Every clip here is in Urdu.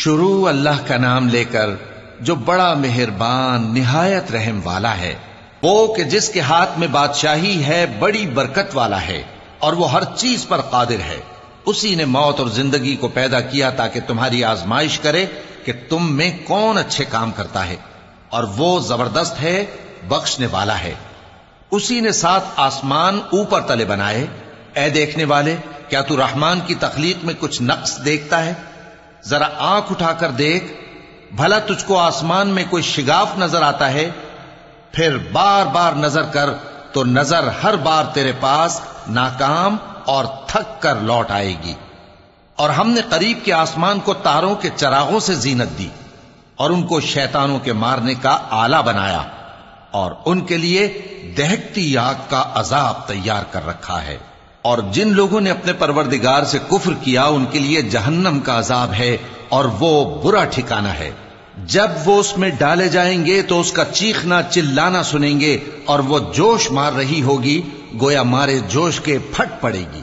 شروع اللہ کا نام لے کر جو بڑا مہربان نہایت رحم والا ہے، وہ کہ جس کے ہاتھ میں بادشاہی ہے بڑی برکت والا ہے اور وہ ہر چیز پر قادر ہے۔ اسی نے موت اور زندگی کو پیدا کیا تاکہ تمہاری آزمائش کرے کہ تم میں کون اچھے کام کرتا ہے، اور وہ زبردست ہے، بخشنے والا ہے۔ اسی نے 7 آسمان اوپر تلے بنائے۔ اے دیکھنے والے، کیا تو رحمان کی تخلیق میں کچھ نقص دیکھتا ہے؟ ذرا آنکھ اٹھا کر دیکھ، بھلا تجھ کو آسمان میں کوئی شگاف نظر آتا ہے؟ پھر بار بار نظر کر تو نظر ہر بار تیرے پاس ناکام اور تھک کر لوٹ آئے گی۔ اور ہم نے قریب کے آسمان کو تاروں کے چراغوں سے زینت دی اور ان کو شیطانوں کے مارنے کا آلہ بنایا، اور ان کے لیے دہکتی آگ کا عذاب تیار کر رکھا ہے۔ اور جن لوگوں نے اپنے پروردگار سے کفر کیا ان کے لیے جہنم کا عذاب ہے، اور وہ برا ٹھکانہ ہے۔ جب وہ اس میں ڈالے جائیں گے تو اس کا چیخنا چلانا سنیں گے، اور وہ جوش مار رہی ہوگی گویا مارے جوش کے پھٹ پڑے گی۔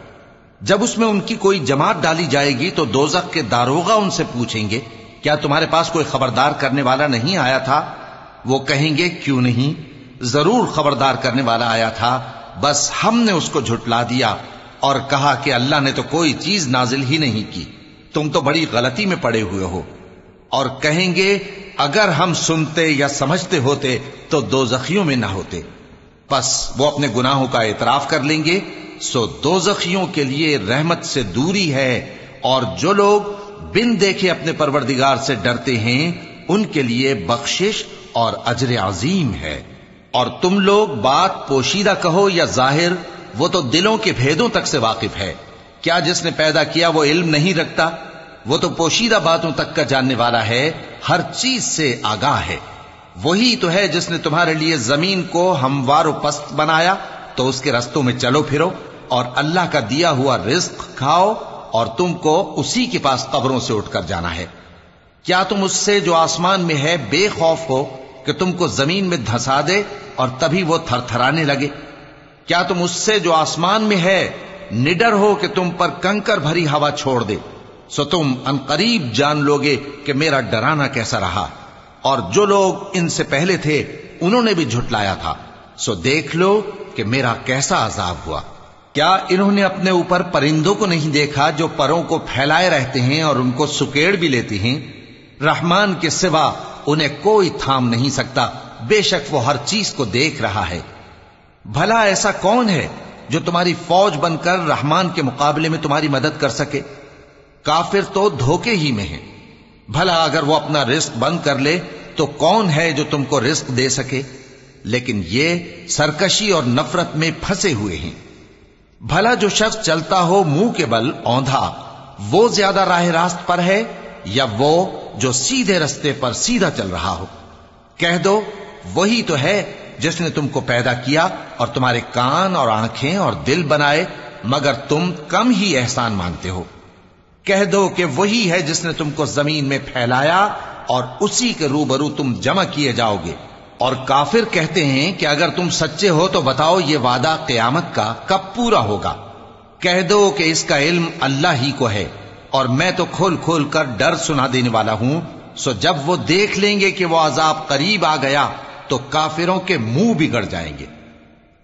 جب اس میں ان کی کوئی جماعت ڈالی جائے گی تو دوزخ کے داروغہ ان سے پوچھیں گے، کیا تمہارے پاس کوئی خبردار کرنے والا نہیں آیا تھا؟ وہ کہیں گے، کیوں نہیں، ضرور خبردار کرنے والا آیا تھا، بس ہم نے اس کو جھٹلا دیا اور کہا کہ اللہ نے تو کوئی چیز نازل ہی نہیں کی، تم تو بڑی غلطی میں پڑے ہوئے ہو۔ اور کہیں گے، اگر ہم سنتے یا سمجھتے ہوتے تو دوزخیوں میں نہ ہوتے۔ پس وہ اپنے گناہوں کا اعتراف کر لیں گے، سو دوزخیوں کے لیے رحمت سے دوری ہے، اور جو لوگ بن دیکھے اپنے پروردگار سے ڈرتے ہیں ان کے لیے بخشش اور اجر عظیم ہے۔ اور تم لوگ بات پوشیدہ کہو یا ظاہر، وہ تو دلوں کے بھیدوں تک سے واقف ہے۔ کیا جس نے پیدا کیا وہ علم نہیں رکھتا؟ وہ تو پوشیدہ باتوں تک کا جاننے والا ہے، ہر چیز سے آگاہ ہے۔ وہی تو ہے جس نے تمہارے لیے زمین کو ہموار و پست بنایا تو اس کے رستوں میں چلو پھرو، اور اللہ کا دیا ہوا رزق کھاؤ، اور تم کو اسی کے پاس قبروں سے اٹھ کر جانا ہے۔ کیا تم اس سے جو آسمان میں ہے بے خوف ہو کہ تم کو زمین میں دھسا دے اور تبھی وہ تھر تھرانے لگے؟ کیا تم اس سے جو آسمان میں ہے نڈر ہو کہ تم پر کنکر بھری ہوا چھوڑ دے؟ سو تم عنقریب جان لوگے کہ میرا ڈرانا کیسا رہا۔ اور جو لوگ ان سے پہلے تھے انہوں نے بھی جھٹلایا تھا، سو دیکھ لو کہ میرا کیسا عذاب ہوا۔ کیا انہوں نے اپنے اوپر پرندوں کو نہیں دیکھا جو پروں کو پھیلائے رہتے ہیں اور ان کو سکیڑ بھی لیتے ہیں؟ رحمان کے سوا انہیں کوئی تھام نہیں سکتا، بے شک وہ ہر چیز کو دیکھ رہا ہے۔ بھلا ایسا کون ہے جو تمہاری فوج بن کر رحمان کے مقابلے میں تمہاری مدد کر سکے؟ کافر تو دھوکے ہی میں ہیں۔ بھلا اگر وہ اپنا رزق بند کر لے تو کون ہے جو تم کو رزق دے سکے؟ لیکن یہ سرکشی اور نفرت میں پھنسے ہوئے ہیں۔ بھلا جو شخص چلتا ہو منہ کے بل اوندھا، وہ زیادہ راہ راست پر ہے یا وہ جو سیدھے رستے پر سیدھا چل رہا ہو؟ کہہ دو، وہی تو ہے جس نے تم کو پیدا کیا اور تمہارے کان اور آنکھیں اور دل بنائے، مگر تم کم ہی احسان مانتے ہو۔ کہہ دو کہ وہی ہے جس نے تم کو زمین میں پھیلایا اور اسی کے روبرو تم جمع کیے جاؤ گے۔ اور کافر کہتے ہیں کہ اگر تم سچے ہو تو بتاؤ یہ وعدہ قیامت کا کب پورا ہوگا؟ کہہ دو کہ اس کا علم اللہ ہی کو ہے، اور میں تو کھول کھول کر ڈر سنا دینے والا ہوں۔ سو جب وہ دیکھ لیں گے کہ وہ عذاب قریب آ گیا تو کافروں کے منہ بگڑ جائیں گے،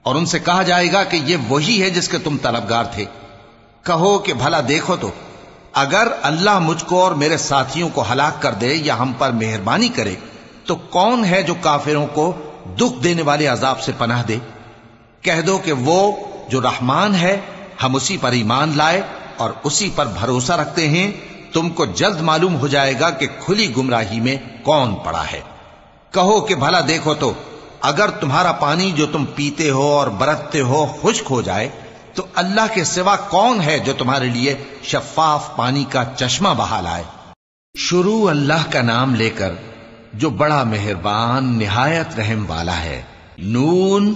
اور ان سے کہا جائے گا کہ یہ وہی ہے جس کے تم طلبگار تھے۔ کہو کہ بھلا دیکھو تو، اگر اللہ مجھ کو اور میرے ساتھیوں کو ہلاک کر دے یا ہم پر مہربانی کرے تو کون ہے جو کافروں کو دکھ دینے والے عذاب سے پناہ دے؟ کہہ دو کہ وہ جو رحمان ہے، ہم اسی پر ایمان لائے اور اسی پر بھروسہ رکھتے ہیں۔ تم کو جلد معلوم ہو جائے گا کہ کھلی گمراہی میں کون پڑا ہے۔ کہو کہ بھلا دیکھو تو، اگر تمہارا پانی جو تم پیتے ہو اور برتتے ہو خشک ہو جائے تو اللہ کے سوا کون ہے جو تمہارے لیے شفاف پانی کا چشمہ بہا لائے؟ شروع اللہ کا نام لے کر جو بڑا مہربان نہایت رحم والا ہے۔ نون،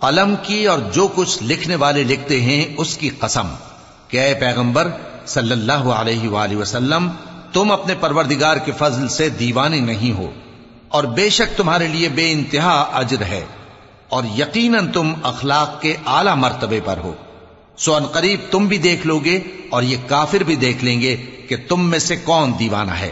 قلم کی اور جو کچھ لکھنے والے لکھتے ہیں اس کی قسم کہ اے پیغمبر صلی اللہ علیہ وآلہ وسلم، تم اپنے پروردگار کے فضل سے دیوانے نہیں ہو، اور بے شک تمہارے لیے بے انتہا اجر ہے، اور یقیناً تم اخلاق کے اعلی مرتبے پر ہو۔ سو ان قریب تم بھی دیکھ لو گے اور یہ کافر بھی دیکھ لیں گے کہ تم میں سے کون دیوانہ ہے۔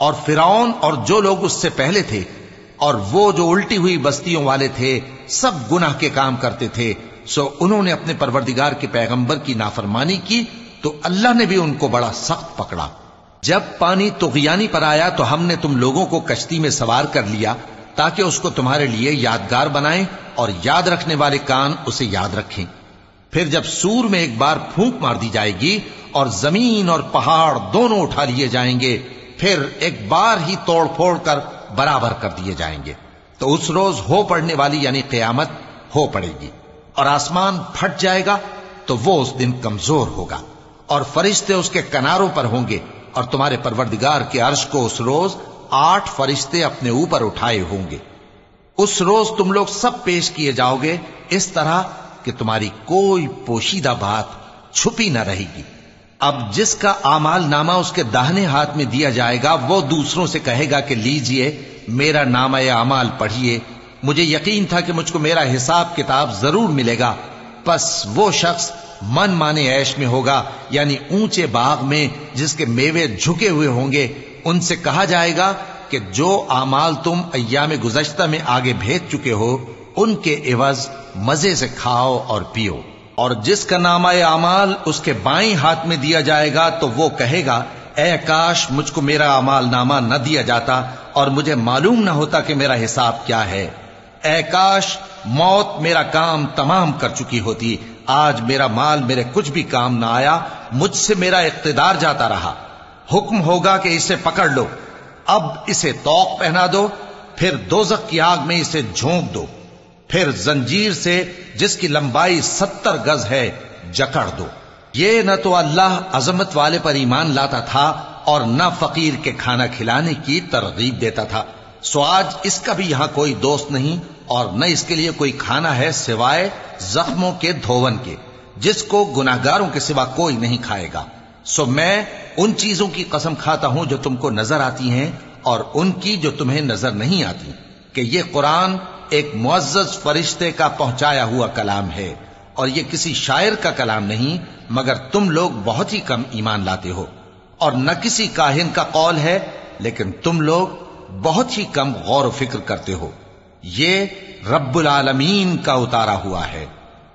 اور فرعون اور جو لوگ اس سے پہلے تھے اور وہ جو الٹی ہوئی بستیوں والے تھے سب گناہ کے کام کرتے تھے، سو انہوں نے اپنے پروردگار کے پیغمبر کی نافرمانی کی تو اللہ نے بھی ان کو بڑا سخت پکڑا۔ جب پانی طغیانی پر آیا تو ہم نے تم لوگوں کو کشتی میں سوار کر لیا تاکہ اس کو تمہارے لیے یادگار بنائیں اور یاد رکھنے والے کان اسے یاد رکھیں۔ پھر جب سور میں ایک بار پھونک مار دی جائے گی اور زمین اور پہاڑ دونوں اٹھا لیے جائیں گے، پھر ایک بار ہی توڑ پھوڑ کر برابر کر دیے جائیں گے، تو اس روز ہو پڑنے والی یعنی قیامت ہو پڑے گی، اور آسمان پھٹ جائے گا تو وہ اس دن کمزور ہوگا، اور فرشتے اس کے کناروں پر ہوں گے، اور تمہارے پروردگار کے عرش کو اس روز 8 فرشتے اپنے اوپر اٹھائے ہوں گے۔ اس روز تم لوگ سب پیش کیے جاؤ گے اس طرح کہ تمہاری کوئی پوشیدہ بات چھپی نہ رہے گی۔ اب جس کا اعمال نامہ اس کے داہنے ہاتھ میں دیا جائے گا وہ دوسروں سے کہے گا کہ لیجئے میرا نامہ اعمال پڑھیے، مجھے یقین تھا کہ مجھ کو میرا حساب کتاب ضرور ملے گا۔ پس وہ شخص من مانے عیش میں ہوگا، یعنی اونچے باغ میں جس کے میوے جھکے ہوئے ہوں گے۔ ان سے کہا جائے گا کہ جو اعمال تم ایام گزشتہ میں آگے بھیج چکے ہو ان کے عوض مزے سے کھاؤ اور پیو۔ اور جس کا نامہ اعمال اس کے بائیں ہاتھ میں دیا جائے گا تو وہ کہے گا اے کاش مجھ کو میرا اعمال نامہ نہ دیا جاتا اور مجھے معلوم نہ ہوتا کہ میرا حساب کیا ہے۔ اے کاش موت میرا کام تمام کر چکی ہوتی، آج میرا مال میرے کچھ بھی کام نہ آیا، مجھ سے میرا اقتدار جاتا رہا۔ حکم ہوگا کہ اسے پکڑ لو، اب اسے طوق پہنا دو، پھر دوزخ کی آگ میں اسے جھونک دو، پھر زنجیر سے جس کی لمبائی 70 گز ہے جکڑ دو۔ یہ نہ تو اللہ عظمت والے پر ایمان لاتا تھا اور نہ فقیر کے کھانا کھلانے کی ترغیب دیتا تھا، سو آج اس کا بھی یہاں کوئی دوست نہیں اور نہ اس کے لیے کوئی کھانا ہے سوائے زخموں کے دھون کے، جس کو گناہگاروں کے سوا کوئی نہیں کھائے گا۔ سو میں ان چیزوں کی قسم کھاتا ہوں جو تم کو نظر آتی ہیں اور ان کی جو تمہیں نظر نہیں آتی، کہ یہ قرآن ایک معزز فرشتے کا پہنچایا ہوا کلام ہے اور یہ کسی شاعر کا کلام نہیں، مگر تم لوگ بہت ہی کم ایمان لاتے ہو، اور نہ کسی کاہن کا قول ہے لیکن تم لوگ بہت ہی کم غور و فکر کرتے ہو۔ یہ رب العالمین کا اتارا ہوا ہے،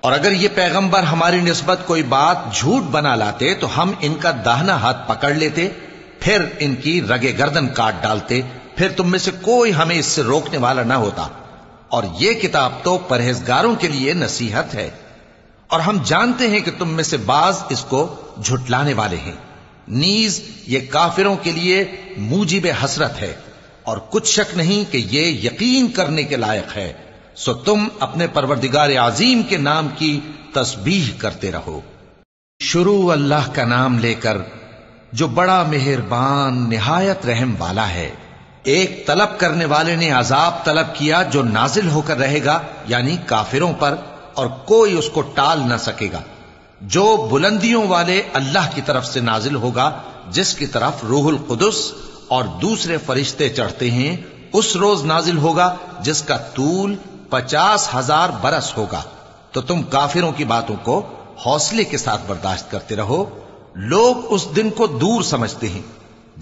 اور اگر یہ پیغمبر ہماری نسبت کوئی بات جھوٹ بنا لاتے تو ہم ان کا داہنا ہاتھ پکڑ لیتے، پھر ان کی رگے گردن کاٹ ڈالتے، پھر تم میں سے کوئی ہمیں اس سے روکنے والا نہ ہوتا۔ اور یہ کتاب تو پرہیزگاروں کے لیے نصیحت ہے، اور ہم جانتے ہیں کہ تم میں سے بعض اس کو جھٹلانے والے ہیں، نیز یہ کافروں کے لیے موجب حسرت ہے، اور کچھ شک نہیں کہ یہ یقین کرنے کے لائق ہے۔ سو تم اپنے پروردگار عظیم کے نام کی تسبیح کرتے رہو۔ شروع اللہ کا نام لے کر جو بڑا مہربان نہایت رحم والا ہے۔ ایک طلب کرنے والے نے عذاب طلب کیا جو نازل ہو کر رہے گا، یعنی کافروں پر، اور کوئی اس کو ٹال نہ سکے گا۔ جو بلندیوں والے اللہ کی طرف سے نازل ہوگا، جس کی طرف روح القدس اور دوسرے فرشتے چڑھتے ہیں، اس روز نازل ہوگا جس کا طول 50,000 برس ہوگا۔ تو تم کافروں کی باتوں کو حوصلے کے ساتھ برداشت کرتے رہو۔ لوگ اس دن کو دور سمجھتے ہیں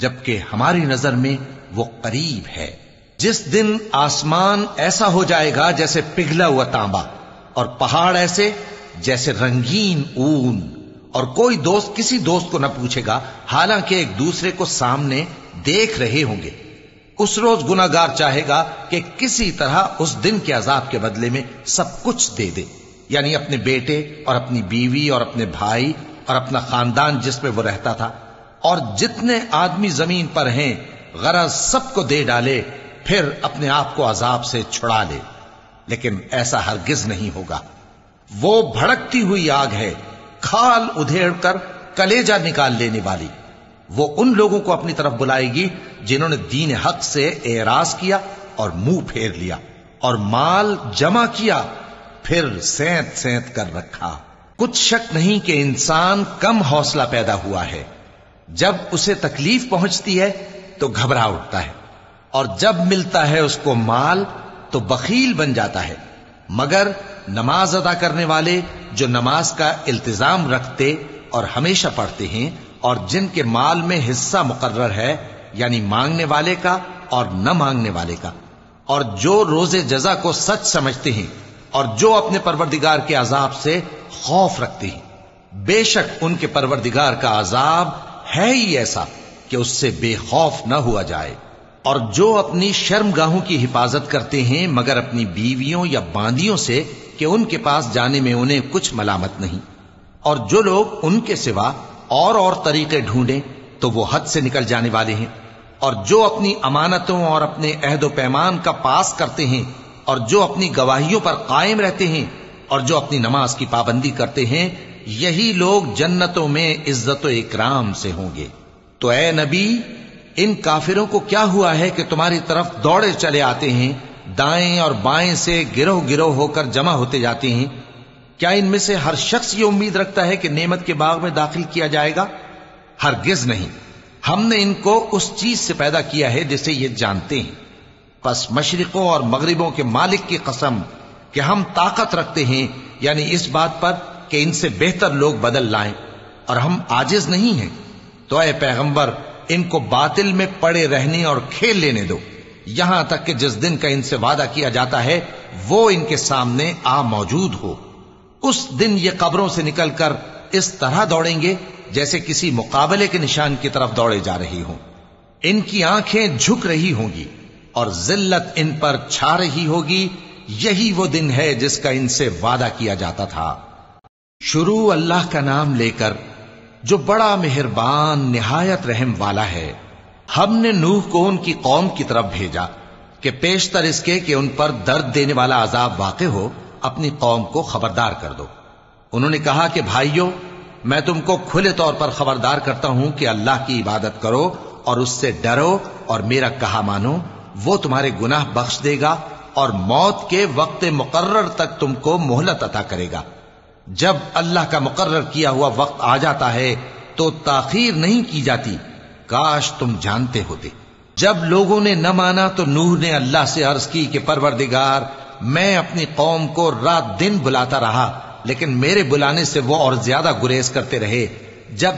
جبکہ ہماری نظر میں وہ قریب ہے، جس دن آسمان ایسا ہو جائے گا جیسے پگھلا ہوا تانبا، اور پہاڑ ایسے جیسے رنگین اون، اور کوئی دوست کسی دوست کو نہ پوچھے گا حالانکہ ایک دوسرے کو سامنے دیکھ رہے ہوں گے۔ اس روز گناہگار چاہے گا کہ کسی طرح اس دن کے عذاب کے بدلے میں سب کچھ دے دے، یعنی اپنے بیٹے اور اپنی بیوی اور اپنے بھائی اور اپنا خاندان جس میں وہ رہتا تھا، اور جتنے آدمی زمین پر ہیں غرض سب کو دے ڈالے، پھر اپنے آپ کو عذاب سے چھڑا لے۔ لیکن ایسا ہرگز نہیں ہوگا۔ وہ بھڑکتی ہوئی آگ ہے، کھال ادھیڑ کر کلیجہ نکال لینے والی۔ وہ ان لوگوں کو اپنی طرف بلائے گی جنہوں نے دین حق سے اعراض کیا اور منہ پھیر لیا، اور مال جمع کیا پھر سینت سینت کر رکھا۔ کچھ شک نہیں کہ انسان کم حوصلہ پیدا ہوا ہے، جب اسے تکلیف پہنچتی ہے تو گھبرا اٹھتا ہے، اور جب ملتا ہے اس کو مال تو بخیل بن جاتا ہے۔ مگر نماز ادا کرنے والے جو نماز کا التزام رکھتے اور ہمیشہ پڑھتے ہیں، اور جن کے مال میں حصہ مقرر ہے، یعنی مانگنے والے کا اور نہ مانگنے والے کا، اور جو روز جزا کو سچ سمجھتے ہیں اور جو اپنے پروردگار کے عذاب سے خوف رکھتے ہیں، بے شک ان کے پروردگار کا عذاب ہے ہی ایسا کہ اس سے بے خوف نہ ہوا جائے۔ اور جو اپنی شرمگاہوں کی حفاظت کرتے ہیں مگر اپنی بیویوں یا باندیوں سے کہ ان کے پاس جانے میں انہیں کچھ ملامت نہیں، اور جو لوگ ان کے سوا اور طریقے ڈھونڈیں تو وہ حد سے نکل جانے والے ہیں، اور جو اپنی امانتوں اور اپنے عہد و پیمان کا پاس کرتے ہیں، اور جو اپنی گواہیوں پر قائم رہتے ہیں، اور جو اپنی نماز کی پابندی کرتے ہیں، یہی لوگ جنتوں میں عزت و اکرام سے ہوں گے۔ تو اے نبی، ان کافروں کو کیا ہوا ہے کہ تمہاری طرف دوڑے چلے آتے ہیں، دائیں اور بائیں سے گروہ گروہ ہو کر جمع ہوتے جاتے ہیں؟ کیا ان میں سے ہر شخص یہ امید رکھتا ہے کہ نعمت کے باغ میں داخل کیا جائے گا؟ ہرگز نہیں۔ ہم نے ان کو اس چیز سے پیدا کیا ہے جسے یہ جانتے ہیں۔ پس مشرقوں اور مغربوں کے مالک کی قسم کہ ہم طاقت رکھتے ہیں، یعنی اس بات پر کہ ان سے بہتر لوگ بدل لائیں، اور ہم عاجز نہیں ہیں۔ تو اے پیغمبر، ان کو باطل میں پڑے رہنے اور کھیل لینے دو، یہاں تک کہ جس دن کا ان سے وعدہ کیا جاتا ہے وہ ان کے سامنے آ موجود ہو۔ اس دن یہ قبروں سے نکل کر اس طرح دوڑیں گے جیسے کسی مقابلے کے نشان کی طرف دوڑے جا رہی ہوں۔ ان کی آنکھیں جھک رہی ہوں گی اور ذلت ان پر چھا رہی ہوگی۔ یہی وہ دن ہے جس کا ان سے وعدہ کیا جاتا تھا۔ شروع اللہ کا نام لے کر جو بڑا مہربان نہایت رحم والا ہے۔ ہم نے نوح کو ان کی قوم کی طرف بھیجا کہ پیشتر اس کے کہ ان پر درد دینے والا عذاب واقع ہو، اپنی قوم کو خبردار کر دو۔ انہوں نے کہا کہ بھائیو، میں تم کو کھلے طور پر خبردار کرتا ہوں کہ اللہ کی عبادت کرو اور اس سے ڈرو اور میرا کہا مانو، وہ تمہارے گناہ بخش دے گا اور موت کے وقت مقرر تک تم کو مہلت عطا کرے گا۔ جب اللہ کا مقرر کیا ہوا وقت آ جاتا ہے تو تاخیر نہیں کی جاتی، کاش تم جانتے ہوتے۔ جب لوگوں نے نہ مانا تو نوح نے اللہ سے عرض کی کہ پروردگار، میں اپنی قوم کو رات دن بلاتا رہا، لیکن میرے بلانے سے وہ اور زیادہ گریز کرتے رہے۔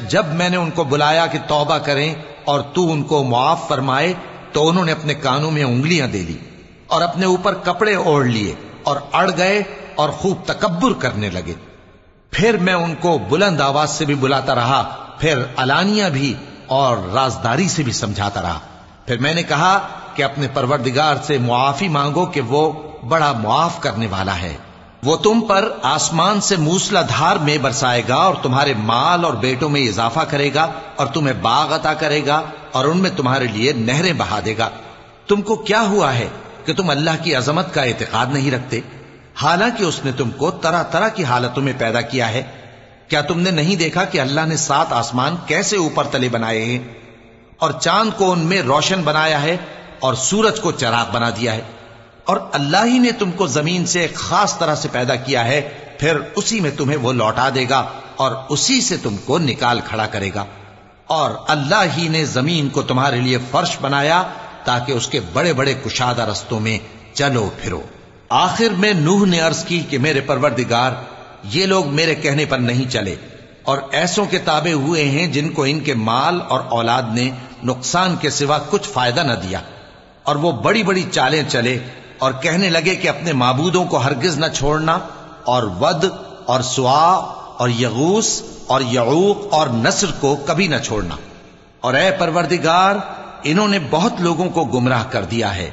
جب میں نے ان کو بلایا کہ توبہ کریں اور تو ان کو معاف فرمائے تو انہوں نے اپنے کانوں میں انگلیاں دے لی اور اپنے اوپر کپڑے اوڑھ لیے اور اڑ گئے اور خوب تکبر کرنے لگے۔ پھر میں ان کو بلند آواز سے بھی بلاتا رہا، پھر علانیہ بھی اور رازداری سے بھی سمجھاتا رہا۔ پھر میں نے کہا کہ اپنے پروردگار سے معافی مانگو کہ وہ بڑا معاف کرنے والا ہے۔ وہ تم پر آسمان سے موسلا دھار میں برسائے گا اور تمہارے مال اور بیٹوں میں اضافہ کرے گا اور تمہیں باغ عطا کرے گا اور ان میں تمہارے لیے نہریں بہا دے گا۔ تم کو کیا ہوا ہے کہ تم اللہ کی عظمت کا اعتقاد نہیں رکھتے، حالانکہ اس نے تم کو طرح طرح کی حالتوں میں پیدا کیا ہے؟ کیا تم نے نہیں دیکھا کہ اللہ نے 7 آسمان کیسے اوپر تلے بنائے ہیں اور چاند کو ان میں روشن بنایا ہے اور سورج کو چراغ بنا دیا ہے؟ اور اللہ ہی نے تم کو زمین سے ایک خاص طرح سے پیدا کیا ہے، پھر اسی میں تمہیں وہ لوٹا دے گا اور اسی سے تم کو نکال کھڑا کرے گا۔ اور اللہ ہی نے زمین کو تمہارے لیے فرش بنایا تاکہ اس کے بڑے بڑے کشادہ رستوں میں چلو پھرو۔ آخر میں نوح نے عرض کی کہ میرے پروردگار، یہ لوگ میرے کہنے پر نہیں چلے اور ایسوں کے تابع ہوئے ہیں جن کو ان کے مال اور اولاد نے نقصان کے سوا کچھ فائدہ نہ دیا، اور وہ بڑی بڑی چالیں چلے اور کہنے لگے کہ اپنے معبودوں کو ہرگز نہ چھوڑنا، اور ود اور سوا اور یغوث اور یعوق اور نصر کو کبھی نہ چھوڑنا۔ اور اے پروردگار، انہوں نے بہت لوگوں کو گمراہ کر دیا ہے،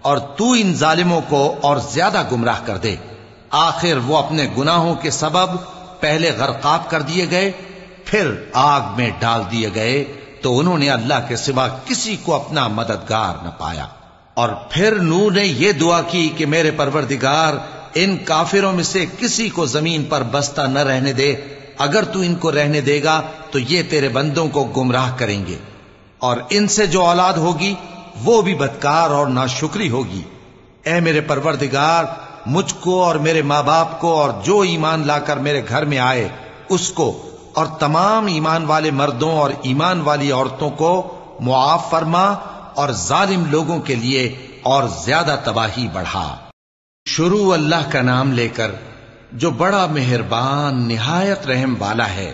اور تو ان ظالموں کو اور زیادہ گمراہ کر دے۔ آخر وہ اپنے گناہوں کے سبب پہلے غرقاب کر دیے گئے، پھر آگ میں ڈال دیے گئے، تو انہوں نے اللہ کے سوا کسی کو اپنا مددگار نہ پایا۔ اور پھر نوح نے یہ دعا کی کہ میرے پروردگار، ان کافروں میں سے کسی کو زمین پر بستہ نہ رہنے دے، اگر تو ان کو رہنے دے گا تو یہ تیرے بندوں کو گمراہ کریں گے، اور ان سے جو اولاد ہوگی وہ بھی بدکار اور ناشکری ہوگی۔ اے میرے پروردگار، مجھ کو اور میرے ماں باپ کو اور جو ایمان لا کر میرے گھر میں آئے اس کو اور تمام ایمان والے مردوں اور ایمان والی عورتوں کو معاف فرما، اور ظالم لوگوں کے لیے اور زیادہ تباہی بڑھا۔ شروع اللہ کا نام لے کر جو بڑا مہربان نہایت رحم والا ہے۔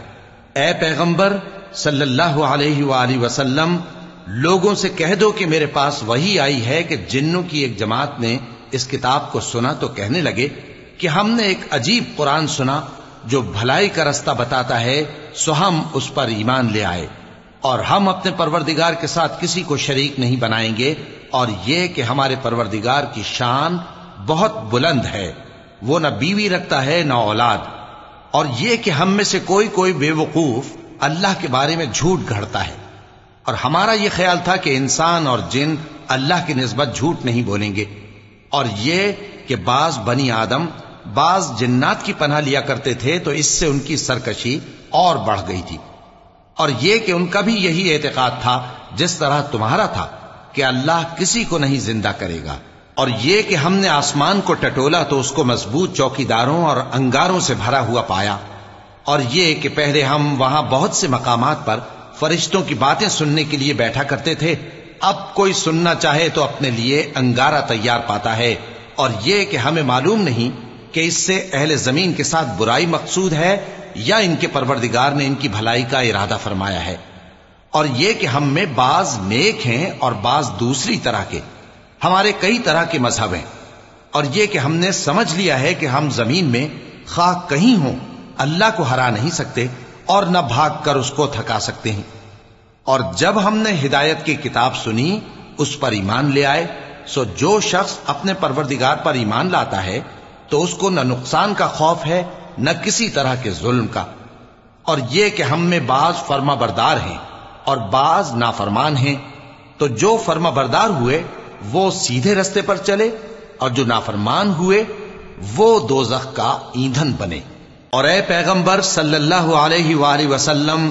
اے پیغمبر صلی اللہ علیہ وآلہ وسلم، لوگوں سے کہہ دو کہ میرے پاس وحی آئی ہے کہ جنوں کی ایک جماعت نے اس کتاب کو سنا تو کہنے لگے کہ ہم نے ایک عجیب قرآن سنا جو بھلائی کا رستہ بتاتا ہے، سو ہم اس پر ایمان لے آئے، اور ہم اپنے پروردگار کے ساتھ کسی کو شریک نہیں بنائیں گے، اور یہ کہ ہمارے پروردگار کی شان بہت بلند ہے، وہ نہ بیوی رکھتا ہے نہ اولاد، اور یہ کہ ہم میں سے کوئی بے وقوف اللہ کے بارے میں جھوٹ گھڑتا ہے، اور ہمارا یہ خیال تھا کہ انسان اور جن اللہ کی نسبت جھوٹ نہیں بولیں گے، اور یہ کہ بعض بنی آدم بعض جنات کی پناہ لیا کرتے تھے تو اس سے ان کی سرکشی اور بڑھ گئی تھی، اور یہ کہ ان کا بھی یہی اعتقاد تھا جس طرح تمہارا تھا کہ اللہ کسی کو نہیں زندہ کرے گا، اور یہ کہ ہم نے آسمان کو ٹٹولا تو اس کو مضبوط چوکیداروں اور انگاروں سے بھرا ہوا پایا، اور یہ کہ پہلے ہم وہاں بہت سے مقامات پر فرشتوں کی باتیں سننے کے لیے بیٹھا کرتے تھے، اب کوئی سننا چاہے تو اپنے لیے انگارہ تیار پاتا ہے، اور یہ کہ ہمیں معلوم نہیں کہ اس سے اہل زمین کے ساتھ برائی مقصود ہے یا ان کے پروردگار نے ان کی بھلائی کا ارادہ فرمایا ہے، اور یہ کہ ہم میں بعض نیک ہیں اور بعض دوسری طرح کے، ہمارے کئی طرح کے مذہب ہیں، اور یہ کہ ہم نے سمجھ لیا ہے کہ ہم زمین میں خواہ کہیں ہوں اللہ کو ہرا نہیں سکتے اور نہ بھاگ کر اس کو تھکا سکتے ہیں، اور جب ہم نے ہدایت کی کتاب سنی اس پر ایمان لے آئے، سو جو شخص اپنے پروردگار پر ایمان لاتا ہے تو اس کو نہ نقصان کا خوف ہے نہ کسی طرح کے ظلم کا، اور یہ کہ ہم میں بعض فرما بردار ہیں اور بعض نافرمان ہیں، تو جو فرما بردار ہوئے وہ سیدھے رستے پر چلے، اور جو نافرمان ہوئے وہ دوزخ کا ایندھن بنے۔ اور اے پیغمبر صلی اللہ علیہ وآلہ وسلم،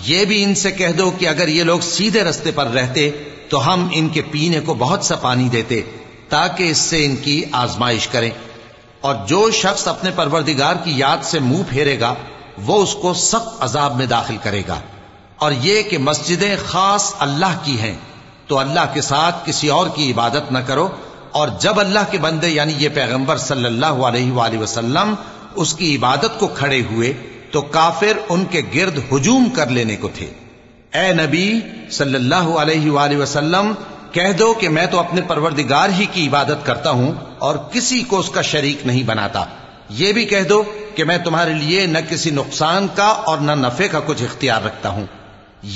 یہ بھی ان سے کہہ دو کہ اگر یہ لوگ سیدھے رستے پر رہتے تو ہم ان کے پینے کو بہت سا پانی دیتے تاکہ اس سے ان کی آزمائش کریں، اور جو شخص اپنے پروردگار کی یاد سے منہ پھیرے گا وہ اس کو سخت عذاب میں داخل کرے گا، اور یہ کہ مسجدیں خاص اللہ کی ہیں تو اللہ کے ساتھ کسی اور کی عبادت نہ کرو، اور جب اللہ کے بندے یعنی یہ پیغمبر صلی اللہ علیہ وآلہ وسلم اس کی عبادت کو کھڑے ہوئے تو کافر ان کے گرد ہجوم کر لینے کو تھے۔ اے نبی صلی اللہ علیہ وآلہ وسلم، کہہ دو کہ میں تو اپنے پروردگار ہی کی عبادت کرتا ہوں اور کسی کو اس کا شریک نہیں بناتا، یہ بھی کہہ دو کہ میں تمہارے لیے نہ کسی نقصان کا اور نہ نفع کا کچھ اختیار رکھتا ہوں،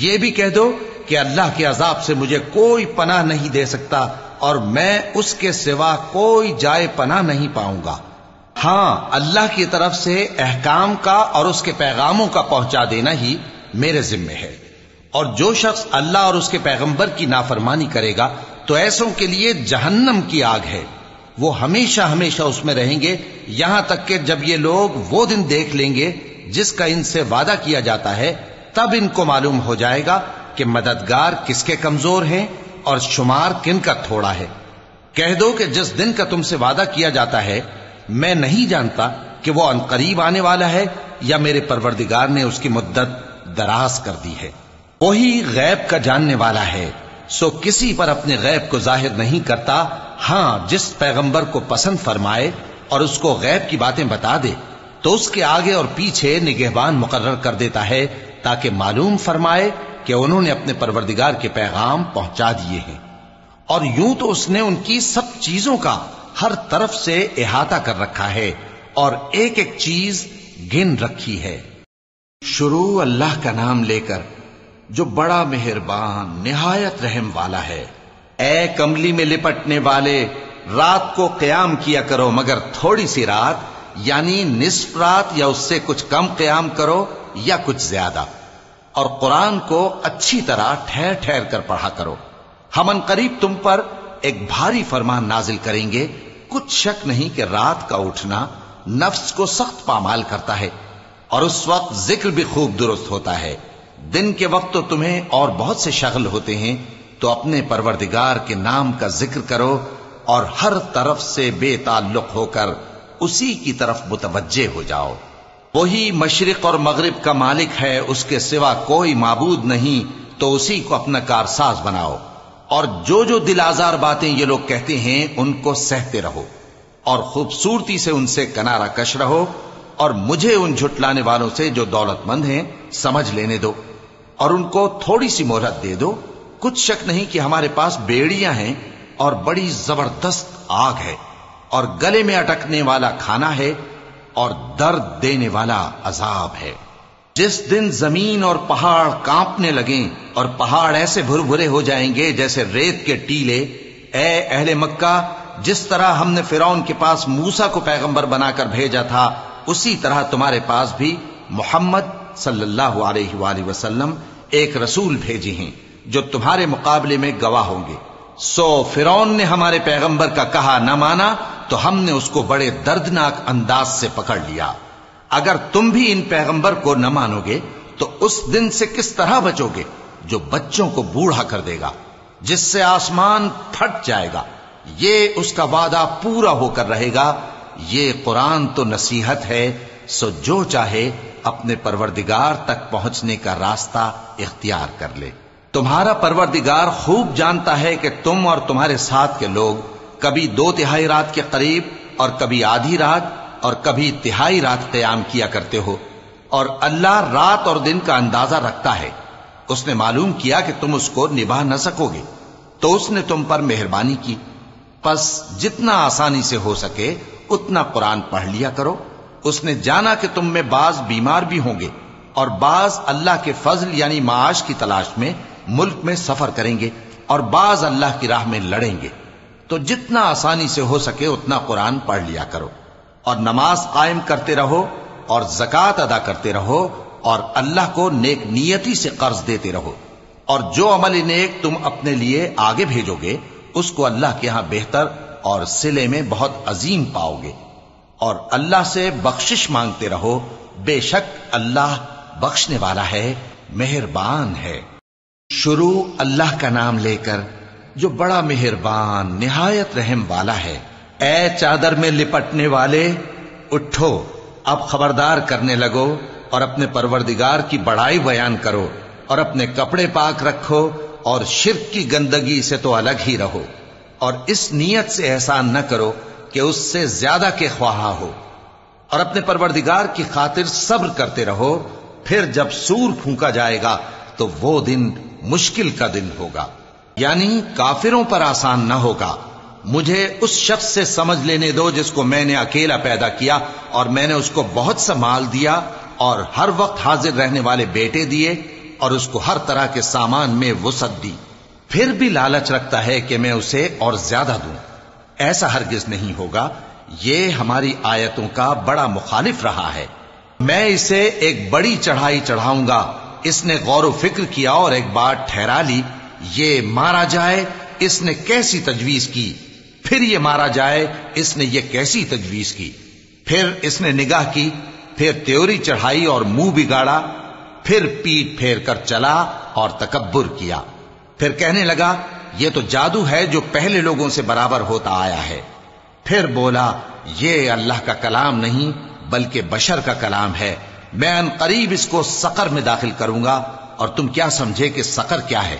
یہ بھی کہہ دو کہ اللہ کے عذاب سے مجھے کوئی پناہ نہیں دے سکتا اور میں اس کے سوا کوئی جائے پناہ نہیں پاؤں گا، ہاں اللہ کی طرف سے احکام کا اور اس کے پیغاموں کا پہنچا دینا ہی میرے ذمے ہے، اور جو شخص اللہ اور اس کے پیغمبر کی نافرمانی کرے گا تو ایسوں کے لیے جہنم کی آگ ہے، وہ ہمیشہ ہمیشہ اس میں رہیں گے، یہاں تک کہ جب یہ لوگ وہ دن دیکھ لیں گے جس کا ان سے وعدہ کیا جاتا ہے، تب ان کو معلوم ہو جائے گا کہ مددگار کس کے کمزور ہیں اور شمار کن کا تھوڑا ہے۔ کہہ دو کہ جس دن کا تم سے وعدہ کیا جاتا ہے میں نہیں جانتا کہ وہ عنقریب آنے والا ہے یا میرے پروردگار نے اس کی مدت دراز کر دی ہے۔ وہی غیب کا جاننے والا ہے، سو کسی پر اپنے غیب کو ظاہر نہیں کرتا، ہاں جس پیغمبر کو پسند فرمائے اور اس کو غیب کی باتیں بتا دے تو اس کے آگے اور پیچھے نگہبان مقرر کر دیتا ہے تاکہ معلوم فرمائے کہ انہوں نے اپنے پروردگار کے پیغام پہنچا دیے ہیں، اور یوں تو اس نے ان کی سب چیزوں کا ہر طرف سے احاطہ کر رکھا ہے اور ایک ایک چیز گن رکھی ہے۔ شروع اللہ کا نام لے کر جو بڑا مہربان نہایت رحم والا ہے۔ اے کملی میں لپٹنے والے، رات کو قیام کیا کرو مگر تھوڑی سی رات، یعنی نصف رات یا اس سے کچھ کم قیام کرو یا کچھ زیادہ، اور قرآن کو اچھی طرح ٹھہر ٹھہر کر پڑھا کرو۔ ہم ان قریب تم پر ایک بھاری فرمان نازل کریں گے، کچھ شک نہیں کہ رات کا اٹھنا نفس کو سخت پامال کرتا ہے اور اس وقت ذکر بھی خوب درست ہوتا ہے، دن کے وقت تو تمہیں اور بہت سے شغل ہوتے ہیں، تو اپنے پروردگار کے نام کا ذکر کرو اور ہر طرف سے بے تعلق ہو کر اسی کی طرف متوجہ ہو جاؤ۔ وہی مشرق اور مغرب کا مالک ہے، اس کے سوا کوئی معبود نہیں، تو اسی کو اپنا کارساز بناؤ، اور جو دل آزار باتیں یہ لوگ کہتے ہیں ان کو سہتے رہو اور خوبصورتی سے ان سے کنارہ کش رہو، اور مجھے ان جھٹلانے والوں سے جو دولت مند ہیں سمجھ لینے دو، اور ان کو تھوڑی سی مہلت دے دو، کچھ شک نہیں کہ ہمارے پاس بیڑیاں ہیں اور بڑی زبردست آگ ہے اور گلے میں اٹکنے والا کھانا ہے اور درد دینے والا عذاب ہے۔ جس دن زمین اور پہاڑ کانپنے لگیں اور پہاڑ ایسے بھربھرے ہو جائیں گے جیسے ریت کے ٹیلے، اے اہل مکہ، جس طرح ہم نے فرعون کے پاس موسیٰ کو پیغمبر بنا کر بھیجا تھا، اسی طرح تمہارے پاس بھی محمد صلی اللہ علیہ وآلہ وسلم ایک رسول بھیجے ہیں جو تمہارے مقابلے میں گواہ ہوں گے۔ سو فرعون نے ہمارے پیغمبر کا کہا نہ مانا تو ہم نے اس کو بڑے دردناک انداز سے پکڑ لیا۔ اگر تم بھی ان پیغمبر کو نہ مانو گے تو اس دن سے کس طرح بچو گے جو بچوں کو بوڑھا کر دے گا، جس سے آسمان پھٹ جائے گا؟ یہ اس کا وعدہ پورا ہو کر رہے گا۔ یہ قرآن تو نصیحت ہے، سو جو چاہے اپنے پروردگار تک پہنچنے کا راستہ اختیار کر لے۔ تمہارا پروردگار خوب جانتا ہے کہ تم اور تمہارے ساتھ کے لوگ کبھی 2/3 رات کے قریب اور کبھی آدھی رات اور کبھی تہائی رات قیام کیا کرتے ہو، اور اللہ رات اور دن کا اندازہ رکھتا ہے۔ اس نے معلوم کیا کہ تم اس کو نبھا نہ سکو گے تو اس نے تم پر مہربانی کی، پس جتنا آسانی سے ہو سکے اتنا قرآن پڑھ لیا کرو۔ اس نے جانا کہ تم میں بعض بیمار بھی ہوں گے اور بعض اللہ کے فضل یعنی معاش کی تلاش میں ملک میں سفر کریں گے اور بعض اللہ کی راہ میں لڑیں گے، تو جتنا آسانی سے ہو سکے اتنا قرآن پڑھ لیا کرو، اور نماز قائم کرتے رہو اور زکوٰۃ ادا کرتے رہو اور اللہ کو نیک نیتی سے قرض دیتے رہو، اور جو عمل نیک تم اپنے لیے آگے بھیجو گے اس کو اللہ کے ہاں بہتر اور صلے میں بہت عظیم پاؤ گے، اور اللہ سے بخشش مانگتے رہو، بے شک اللہ بخشنے والا ہے، مہربان ہے۔ شروع اللہ کا نام لے کر جو بڑا مہربان نہایت رحم والا ہے۔ اے چادر میں لپٹنے والے، اٹھو، اب خبردار کرنے لگو اور اپنے پروردگار کی بڑائی بیان کرو، اور اپنے کپڑے پاک رکھو اور شرک کی گندگی سے تو الگ ہی رہو، اور اس نیت سے احسان نہ کرو کہ اس سے زیادہ کے خواہاں ہو، اور اپنے پروردگار کی خاطر صبر کرتے رہو۔ پھر جب سور پھونکا جائے گا تو وہ دن مشکل کا دن ہوگا، یعنی کافروں پر آسان نہ ہوگا۔ مجھے اس شخص سے سمجھ لینے دو جس کو میں نے اکیلا پیدا کیا اور میں نے اس کو بہت سا مال دیا اور ہر وقت حاضر رہنے والے بیٹے دیے اور اس کو ہر طرح کے سامان میں وسعت دی، پھر بھی لالچ رکھتا ہے کہ میں اسے اور زیادہ دوں۔ ایسا ہرگز نہیں ہوگا، یہ ہماری آیتوں کا بڑا مخالف رہا ہے۔ میں اسے ایک بڑی چڑھائی چڑھاؤں گا۔ اس نے غور و فکر کیا اور ایک بات ٹھہرا لی، یہ مارا جائے، اس نے کیسی تجویز کی، پھر یہ مارا جائے، اس نے یہ کیسی تجویز کی، پھر اس نے نگاہ کی، پھر تیوری چڑھائی اور منہ بگاڑا، پھر پیٹ پھیر کر چلا اور تکبر کیا، پھر کہنے لگا یہ تو جادو ہے جو پہلے لوگوں سے برابر ہوتا آیا ہے، پھر بولا یہ اللہ کا کلام نہیں بلکہ بشر کا کلام ہے، میں ان قریب اس کو سقر میں داخل کروں گا، اور تم کیا سمجھے کہ سقر کیا ہے؟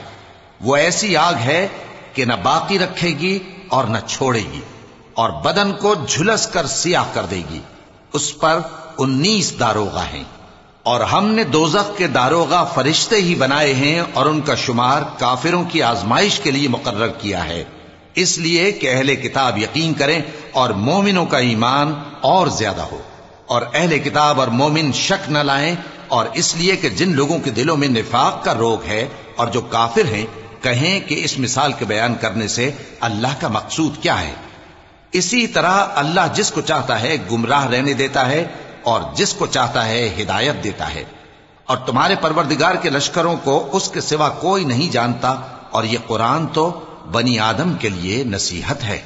وہ ایسی آگ ہے کہ نہ باقی رکھے گی اور نہ چھوڑے گی، اور بدن کو جھلس کر سیاہ کر دے گی۔ اس پر 19 داروغہ ہیں، اور ہم نے دوزخ کے داروغہ فرشتے ہی بنائے ہیں اور ان کا شمار کافروں کی آزمائش کے لیے مقرر کیا ہے، اس لیے کہ اہل کتاب یقین کریں اور مومنوں کا ایمان اور زیادہ ہو، اور اہل کتاب اور مومن شک نہ لائیں، اور اس لیے کہ جن لوگوں کے دلوں میں نفاق کا روگ ہے اور جو کافر ہیں کہیں کہ اس مثال کے بیان کرنے سے اللہ کا مقصود کیا ہے۔ اسی طرح اللہ جس کو چاہتا ہے گمراہ رہنے دیتا ہے اور جس کو چاہتا ہے ہدایت دیتا ہے، اور تمہارے پروردگار کے لشکروں کو اس کے سوا کوئی نہیں جانتا، اور یہ قرآن تو بنی آدم کے لیے نصیحت ہے۔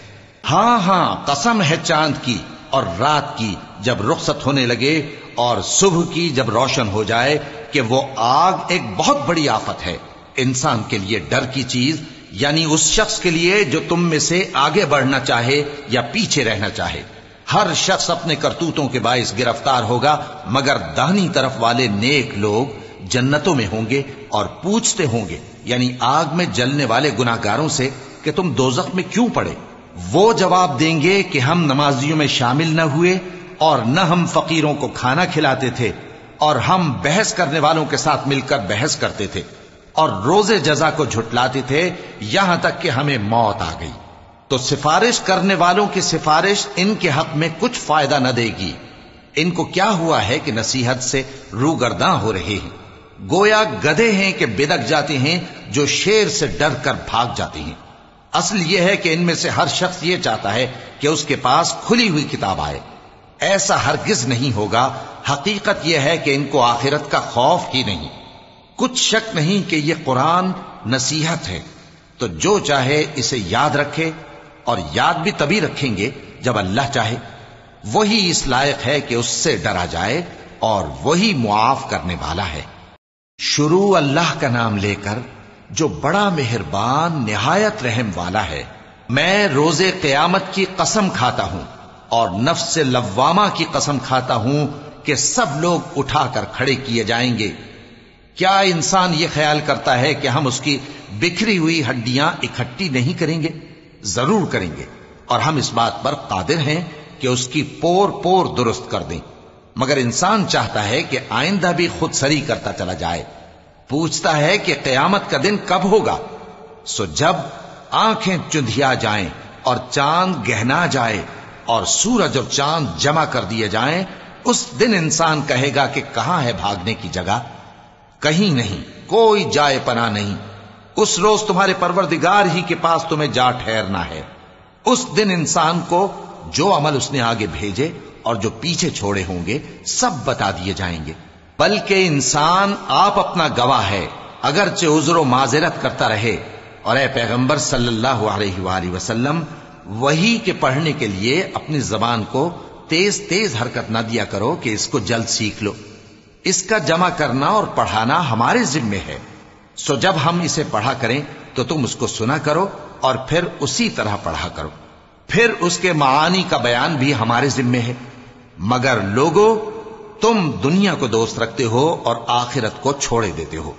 ہاں ہاں، قسم ہے چاند کی اور رات کی جب رخصت ہونے لگے اور صبح کی جب روشن ہو جائے کہ وہ آگ ایک بہت بڑی آفت ہے، انسان کے لیے ڈر کی چیز، یعنی اس شخص کے لیے جو تم میں سے آگے بڑھنا چاہے یا پیچھے رہنا چاہے۔ ہر شخص اپنے کرتوتوں کے باعث گرفتار ہوگا، مگر داہنی طرف والے نیک لوگ جنتوں میں ہوں گے اور پوچھتے ہوں گے، یعنی آگ میں جلنے والے گناہگاروں سے کہ تم دوزخ میں کیوں پڑے؟ وہ جواب دیں گے کہ ہم نمازیوں میں شامل نہ ہوئے اور نہ ہم فقیروں کو کھانا کھلاتے تھے اور ہم بحث کرنے والوں کے ساتھ مل کر بحث کرتے تھے، اور روز جزا کو جھٹلاتے تھے یہاں تک کہ ہمیں موت آ گئی۔ تو سفارش کرنے والوں کی سفارش ان کے حق میں کچھ فائدہ نہ دے گی۔ ان کو کیا ہوا ہے کہ نصیحت سے روگرداں ہو رہے ہیں، گویا گدھے ہیں کہ بدک جاتے ہیں جو شیر سے ڈر کر بھاگ جاتے ہیں۔ اصل یہ ہے کہ ان میں سے ہر شخص یہ چاہتا ہے کہ اس کے پاس کھلی ہوئی کتاب آئے۔ ایسا ہرگز نہیں ہوگا۔ حقیقت یہ ہے کہ ان کو آخرت کا خوف ہی نہیں۔ کچھ شک نہیں کہ یہ قرآن نصیحت ہے، تو جو چاہے اسے یاد رکھے، اور یاد بھی تبھی رکھیں گے جب اللہ چاہے۔ وہی اس لائق ہے کہ اس سے ڈرا جائے، اور وہی معاف کرنے والا ہے۔ شروع اللہ کا نام لے کر جو بڑا مہربان نہایت رحم والا ہے۔ میں روز قیامت کی قسم کھاتا ہوں اور نفس لوامہ کی قسم کھاتا ہوں کہ سب لوگ اٹھا کر کھڑے کیے جائیں گے۔ کیا انسان یہ خیال کرتا ہے کہ ہم اس کی بکھری ہوئی ہڈیاں اکٹھی نہیں کریں گے؟ ضرور کریں گے، اور ہم اس بات پر قادر ہیں کہ اس کی پور پور درست کر دیں۔ مگر انسان چاہتا ہے کہ آئندہ بھی خود سری کرتا چلا جائے۔ پوچھتا ہے کہ قیامت کا دن کب ہوگا؟ سو جب آنکھیں چندھیا جائیں اور چاند گہنا جائے اور سورج اور چاند جمع کر دیے جائیں، اس دن انسان کہے گا کہ کہاں ہے بھاگنے کی جگہ؟ کہیں نہیں، کوئی جائے پناہ نہیں۔ اس روز تمہارے پروردگار ہی کے پاس تمہیں جا ٹھہرنا ہے۔ اس دن انسان کو جو عمل اس نے آگے بھیجے اور جو پیچھے چھوڑے ہوں گے سب بتا دیے جائیں گے۔ بلکہ انسان آپ اپنا گواہ ہے، اگرچہ عذر و معذرت کرتا رہے۔ اور اے پیغمبر صلی اللہ علیہ وآلہ وسلم، وحی کے پڑھنے کے لیے اپنی زبان کو تیز تیز حرکت نہ دیا کرو کہ اس کو جلد سیکھ لو۔ اس کا جمع کرنا اور پڑھانا ہمارے ذمے ہے۔ سو جب ہم اسے پڑھا کریں تو تم اس کو سنا کرو اور پھر اسی طرح پڑھا کرو۔ پھر اس کے معانی کا بیان بھی ہمارے ذمے ہے۔ مگر لوگو، تم دنیا کو دوست رکھتے ہو اور آخرت کو چھوڑے دیتے ہو۔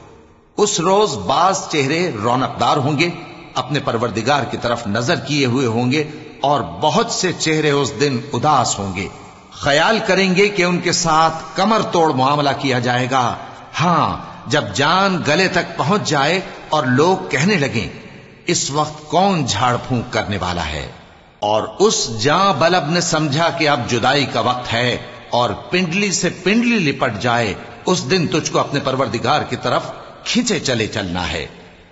اس روز بعض چہرے رونقدار ہوں گے، اپنے پروردگار کی طرف نظر کیے ہوئے ہوں گے، اور بہت سے چہرے اس دن اداس ہوں گے، خیال کریں گے کہ ان کے ساتھ کمر توڑ معاملہ کیا جائے گا۔ ہاں، جب جان گلے تک پہنچ جائے اور لوگ کہنے لگیں اس وقت کون جھاڑ پھونک کرنے والا ہے، اور اس جاں بلب نے سمجھا کہ اب جدائی کا وقت ہے اور پنڈلی سے پنڈلی لپٹ جائے، اس دن تجھ کو اپنے پروردگار کی طرف کھینچے چلے چلنا ہے۔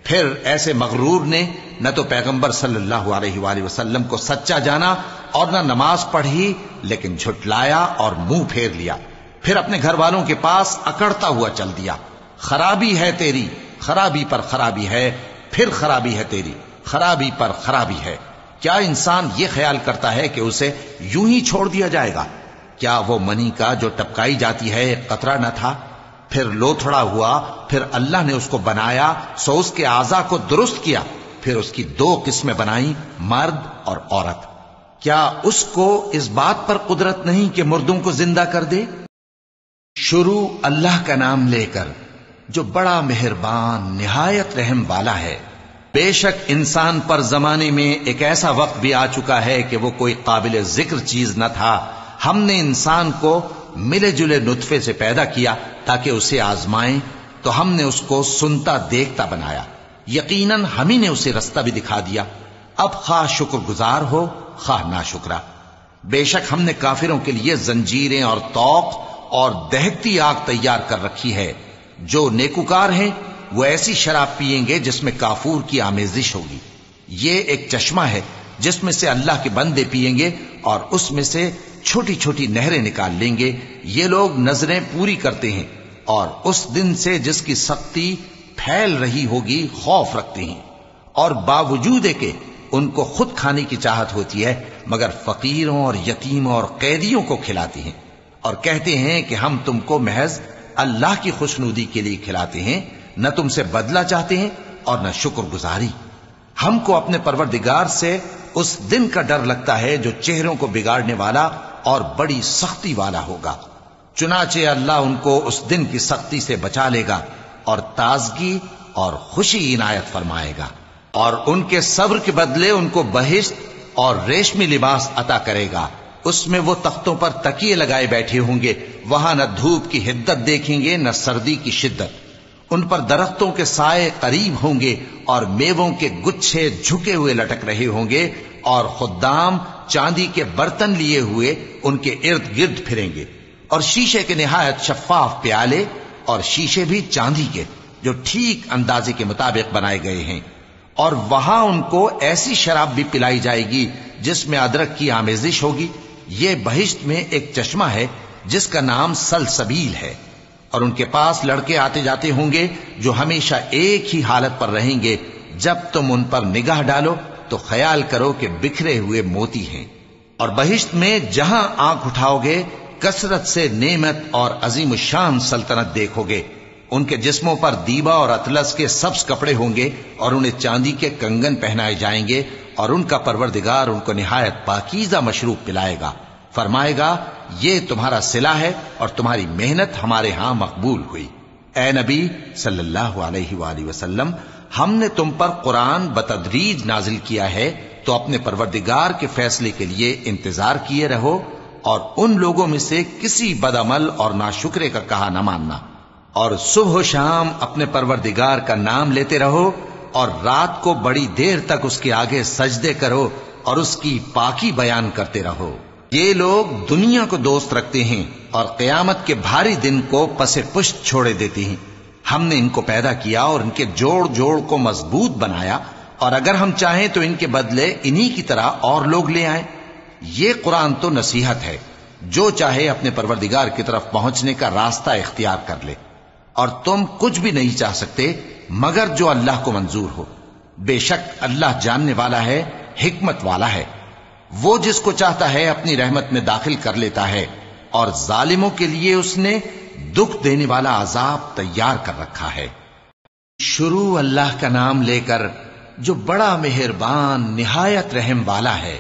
پھر ایسے مغرور نے نہ تو پیغمبر صلی اللہ علیہ وآلہ وسلم کو سچا جانا اور نہ نماز پڑھی، لیکن جھٹلایا اور منہ پھیر لیا، پھر اپنے گھر والوں کے پاس اکڑتا ہوا چل دیا۔ خرابی ہے تیری، خرابی پر خرابی ہے، پھر خرابی ہے تیری، خرابی پر خرابی ہے۔ کیا انسان یہ خیال کرتا ہے کہ اسے یوں ہی چھوڑ دیا جائے گا؟ کیا وہ منی کا جو ٹپکائی جاتی ہے ایک قطرہ نہ تھا، پھر لوتھڑا ہوا، پھر اللہ نے اس کو بنایا، سو اس کے اعضاء کو درست کیا، پھر اس کی دو قسمیں بنائیں، مرد اور عورت۔ کیا اس کو اس بات پر قدرت نہیں کہ مردوں کو زندہ کر دے؟ شروع اللہ کا نام لے کر جو بڑا مہربان نہایت رحم والا ہے۔ بے شک انسان پر زمانے میں ایک ایسا وقت بھی آ چکا ہے کہ وہ کوئی قابل ذکر چیز نہ تھا۔ ہم نے انسان کو ملے جلے نطفے سے پیدا کیا تاکہ اسے آزمائیں، تو ہم نے اس کو سنتا دیکھتا بنایا، یقیناً ہم ہی نے اسے رستہ بھی دکھا دیا۔ اب خواہ شکر گزار ہو خواہ ناشکرا۔ بے شک ہم نے کافروں کے لیے زنجیریں اور طوق اور دہکتی آگ تیار کر رکھی ہے۔ جو نیکوکار ہیں وہ ایسی شراب پیئیں گے جس میں کافور کی آمیزش ہوگی۔ یہ ایک چشمہ ہے جس میں سے اللہ کے بندے پیئیں گے اور اس میں سے چھوٹی چھوٹی نہریں نکال لیں گے۔ یہ لوگ نظریں پوری کرتے ہیں اور اس دن سے جس کی سختی پھیل رہی ہوگی خوف رکھتے ہیں، اور باوجود کہ ان کو خود کھانے کی چاہت ہوتی ہے مگر فقیروں اور یتیموں اور قیدیوں کو کھلاتے ہیں، اور کہتے ہیں کہ ہم تم کو محض اللہ کی خوشنودی کے لیے کھلاتے ہیں، نہ تم سے بدلہ چاہتے ہیں اور نہ شکر گزاری۔ ہم کو اپنے پروردگار سے اس دن کا ڈر لگتا ہے جو چہروں کو بگاڑنے والا اور بڑی سختی والا ہوگا۔ چنانچہ اللہ ان کو اس دن کی سختی سے بچا لے گا اور تازگی اور خوشی عنایت فرمائے گا، اور ان کے صبر کے بدلے ان کو بہشت اور ریشمی لباس عطا کرے گا۔ اس میں وہ تختوں پر تکیے لگائے بیٹھے ہوں گے، وہاں نہ دھوپ کی حدت دیکھیں گے نہ سردی کی شدت۔ ان پر درختوں کے سائے قریب ہوں گے اور میووں کے گچھے جھکے ہوئے لٹک رہے ہوں گے، اور خدام چاندی کے برتن لیے ہوئے ان کے ارد گرد پھریں گے، اور شیشے کے نہایت شفاف پیالے، اور شیشے بھی چاندی کے جو ٹھیک اندازے کے مطابق بنائے گئے ہیں، اور وہاں ان کو ایسی شراب بھی پلائی جائے گی جس میں ادرک کی آمیزش ہوگی۔ یہ بہشت میں ایک چشمہ ہے جس کا نام سلسبیل ہے، اور ان کے پاس لڑکے آتے جاتے ہوں گے جو ہمیشہ ایک ہی حالت پر رہیں گے، جب تم ان پر نگاہ ڈالو تو خیال کرو کہ بکھرے ہوئے موتی ہیں۔ اور بہشت میں جہاں آنکھ اٹھاؤ گے کثرت سے نعمت اور عظیم الشان سلطنت دیکھو گے۔ ان کے جسموں پر دیبا اور اطلس کے سبز کپڑے ہوں گے، اور انہیں چاندی کے کنگن پہنائے جائیں گے، اور ان کا پروردگار ان کو نہایت پاکیزہ مشروب پلائے گا، فرمائے گا یہ تمہارا صلہ ہے اور تمہاری محنت ہمارے ہاں مقبول ہوئی۔ اے نبی صلی اللہ علیہ وآلہ وسلم، ہم نے تم پر قرآن بتدریج نازل کیا ہے، تو اپنے پروردگار کے فیصلے کے لیے انتظار کیے رہو، اور ان لوگوں میں سے کسی بدعمل اور ناشکرے کا کہا نہ ماننا، اور صبح و شام اپنے پروردگار کا نام لیتے رہو، اور رات کو بڑی دیر تک اس کے آگے سجدے کرو اور اس کی پاکی بیان کرتے رہو۔ یہ لوگ دنیا کو دوست رکھتے ہیں اور قیامت کے بھاری دن کو پس پشت چھوڑے دیتے ہیں۔ ہم نے ان کو پیدا کیا اور ان کے جوڑ جوڑ کو مضبوط بنایا، اور اگر ہم چاہیں تو ان کے بدلے انہی کی طرح اور لوگ لے آئیں۔ یہ قرآن تو نصیحت ہے، جو چاہے اپنے پروردگار کی طرف پہنچنے کا راستہ اختیار کر لے، اور تم کچھ بھی نہیں چاہ سکتے مگر جو اللہ کو منظور ہو۔ بے شک اللہ جاننے والا ہے، حکمت والا ہے۔ وہ جس کو چاہتا ہے اپنی رحمت میں داخل کر لیتا ہے، اور ظالموں کے لیے اس نے دکھ دینے والا عذاب تیار کر رکھا ہے۔ شروع اللہ کا نام لے کر جو بڑا مہربان نہایت رحم والا ہے۔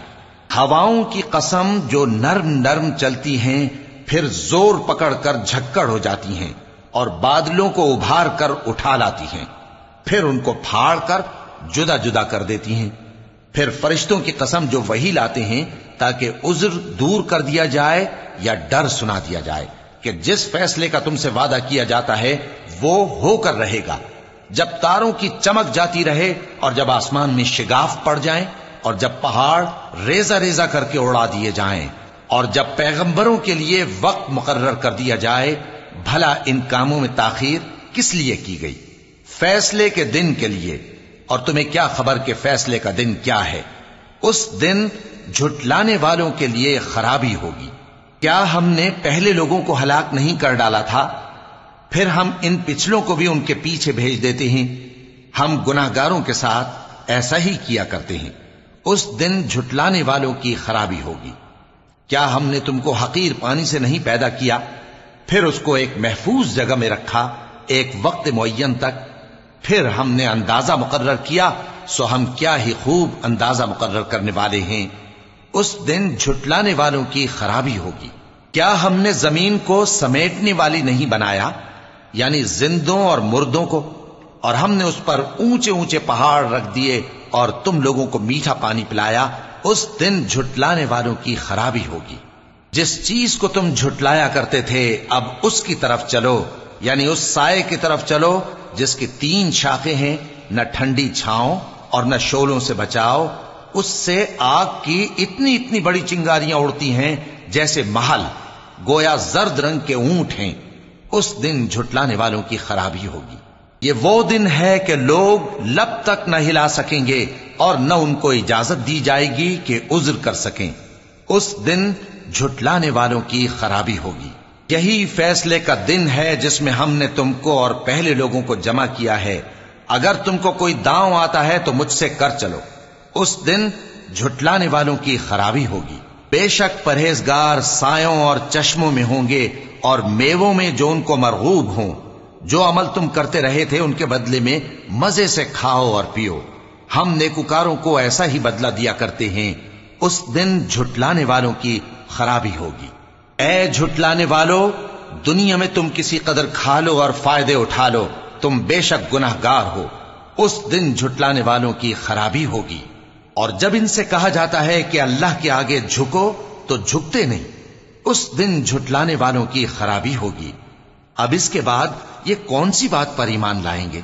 ہواؤں کی قسم جو نرم نرم چلتی ہیں پھر زور پکڑ کر جھکڑ ہو جاتی ہیں، اور بادلوں کو ابھار کر اٹھا لاتی ہیں، پھر ان کو پھاڑ کر جدا جدا کر دیتی ہیں۔ پھر فرشتوں کی قسم جو وحی لاتے ہیں تاکہ عذر دور کر دیا جائے یا ڈر سنا دیا جائے کہ جس فیصلے کا تم سے وعدہ کیا جاتا ہے وہ ہو کر رہے گا، جب تاروں کی چمک جاتی رہے، اور جب آسمان میں شگاف پڑ جائیں، اور جب پہاڑ ریزہ ریزہ کر کے اڑا دیے جائیں، اور جب پیغمبروں کے لیے وقت مقرر کر دیا جائے۔ بھلا ان کاموں میں تاخیر کس لیے کی گئی؟ فیصلے کے دن کے لیے، اور تمہیں کیا خبر کہ فیصلے کا دن کیا ہے؟ اس دن جھٹلانے والوں کے لیے خرابی ہوگی۔ کیا ہم نے پہلے لوگوں کو ہلاک نہیں کر ڈالا تھا؟ پھر ہم ان پچھلوں کو بھی ان کے پیچھے بھیج دیتے ہیں۔ ہم گناہگاروں کے ساتھ ایسا ہی کیا کرتے ہیں۔ اس دن جھٹلانے والوں کی خرابی ہوگی۔ کیا ہم نے تم کو حقیر پانی سے نہیں پیدا کیا، پھر اس کو ایک محفوظ جگہ میں رکھا ایک وقت معین تک؟ پھر ہم نے اندازہ مقرر کیا، سو ہم کیا ہی خوب اندازہ مقرر کرنے والے ہیں۔ اس دن جھٹلانے والوں کی خرابی ہوگی۔ کیا ہم نے زمین کو سمیٹنے والی نہیں بنایا، یعنی زندوں اور مردوں کو؟ اور ہم نے اس پر اونچے اونچے پہاڑ رکھ دیے اور تم لوگوں کو میٹھا پانی پلایا۔ اس دن جھٹلانے والوں کی خرابی ہوگی۔ جس چیز کو تم جھٹلایا کرتے تھے اب اس کی طرف چلو، یعنی اس سائے کی طرف چلو جس کی 3 شاخیں ہیں، نہ ٹھنڈی چھاؤں اور نہ شعلوں سے بچاؤ۔ اس سے آگ کی اتنی اتنی بڑی چنگاریاں اڑتی ہیں جیسے محل، گویا زرد رنگ کے اونٹ ہیں۔ اس دن جھٹلانے والوں کی خرابی ہوگی۔ یہ وہ دن ہے کہ لوگ لب تک نہ ہلا سکیں گے اور نہ ان کو اجازت دی جائے گی کہ عذر کر سکیں۔ اس دن جھٹلانے والوں کی خرابی ہوگی۔ یہی فیصلے کا دن ہے جس میں ہم نے تم کو اور پہلے لوگوں کو جمع کیا ہے۔ اگر تم کو کوئی داؤں آتا ہے تو مجھ سے کر چلو۔ اس دن جھٹلانے والوں کی خرابی ہوگی۔ بے شک پرہیزگار سایوں اور چشموں میں ہوں گے اور میووں میں جو ان کو مرغوب ہوں۔ جو عمل تم کرتے رہے تھے ان کے بدلے میں مزے سے کھاؤ اور پیو۔ ہم نیکوکاروں کو ایسا ہی بدلہ دیا کرتے ہیں۔ اس دن جھٹلانے والوں کی خرابی ہوگی۔ اے جھٹلانے والو، دنیا میں تم کسی قدر کھا لو اور فائدے اٹھا لو، تم بے شک گناہگار ہو۔ اس دن جھٹلانے والوں کی خرابی ہوگی۔ اور جب ان سے کہا جاتا ہے کہ اللہ کے آگے جھکو تو جھکتے نہیں۔ اس دن جھٹلانے والوں کی خرابی ہوگی۔ اب اس کے بعد یہ کون سی بات پر ایمان لائیں گے